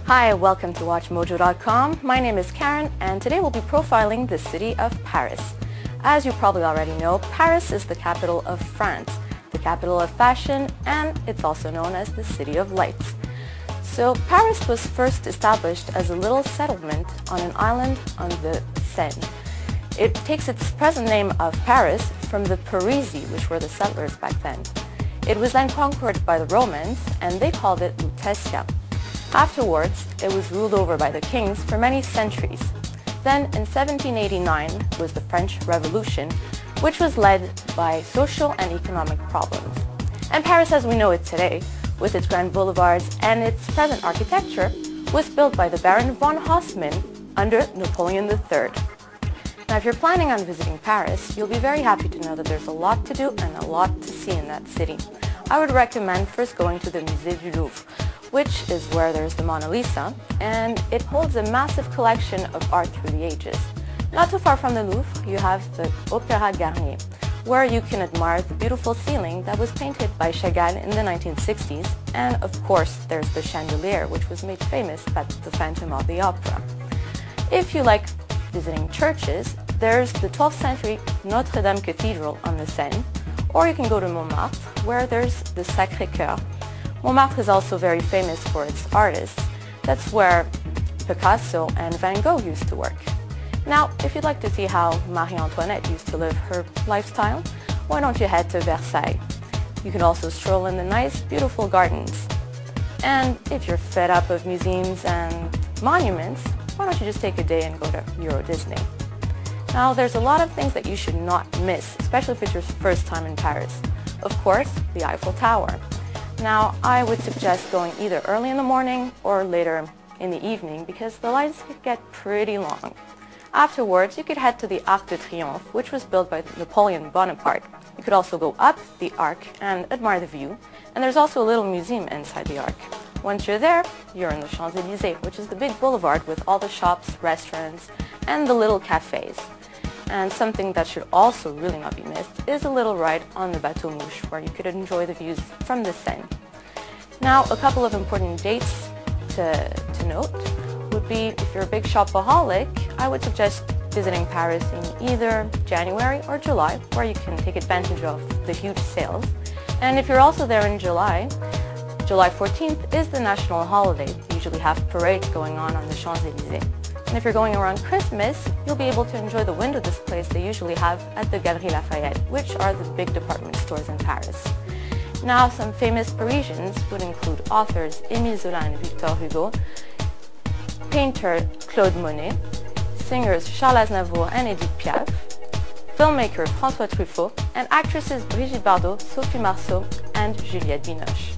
Hi, welcome to WatchMojo.com. My name is Karen and today we'll be profiling the city of Paris. As you probably already know, Paris is the capital of France, the capital of fashion, and it's also known as the City of Lights. So Paris was first established as a little settlement on an island on the Seine. It takes its present name of Paris from the Parigi, which were the settlers back then. It was then conquered by the Romans and they called it turistica. Afterwards, it was ruled over by the kings for many centuries. Then in 1789 was the French Revolution, which was led by social and economic problems. And Paris as we know it today, with its grand boulevards and its present architecture, was built by the Baron von Haussmann under Napoleon III. Now if you're planning on visiting Paris, you'll be very happy to know that there's a lot to do and a lot to see in that city. I would recommend first going to the Musée du Louvre, which is where there's the Mona Lisa, and it holds a massive collection of art through the ages. Not too far from the Louvre, you have the Opéra Garnier, where you can admire the beautiful ceiling that was painted by Chagall in the 1960s, and of course there's the chandelier, which was made famous by the Phantom of the Opera. If you like visiting churches, there's the 12th century Notre Dame Cathedral on the Seine, or you can go to Montmartre, where there's the Sacré-Cœur. Montmartre is also very famous for its artists. That's where Picasso and Van Gogh used to work. Now, if you'd like to see how Marie Antoinette used to live her lifestyle, why don't you head to Versailles? You can also stroll in the nice, beautiful gardens. And if you're fed up of museums and monuments, why don't you just take a day and go to Euro Disney? Now, there's a lot of things that you should not miss, especially if it's your first time in Paris. Of course, the Eiffel Tower. Now, I would suggest going either early in the morning or later in the evening because the lines could get pretty long. Afterwards, you could head to the Arc de Triomphe, which was built by Napoleon Bonaparte. You could also go up the Arc and admire the view, and there's also a little museum inside the Arc. Once you're there, you're in the Champs-Élysées, which is the big boulevard with all the shops, restaurants, and the little cafes. And something that should also really not be missed is a little ride on the Bateau Mouche, where you could enjoy the views from the Seine. Now, a couple of important dates to note would be, if you're a big shopaholic, I would suggest visiting Paris in either January or July, where you can take advantage of the huge sales. And if you're also there in July, July 14th is the national holiday. They usually have parades going on the Champs-Élysées. And if you're going around Christmas, you'll be able to enjoy the window displays they usually have at the Galeries Lafayette, which are the big department stores in Paris. Now, some famous Parisians would include authors Émile Zola and Victor Hugo, painter Claude Monet, singers Charles Aznavour and Edith Piaf, filmmaker François Truffaut, and actresses Brigitte Bardot, Sophie Marceau, and Juliette Binoche.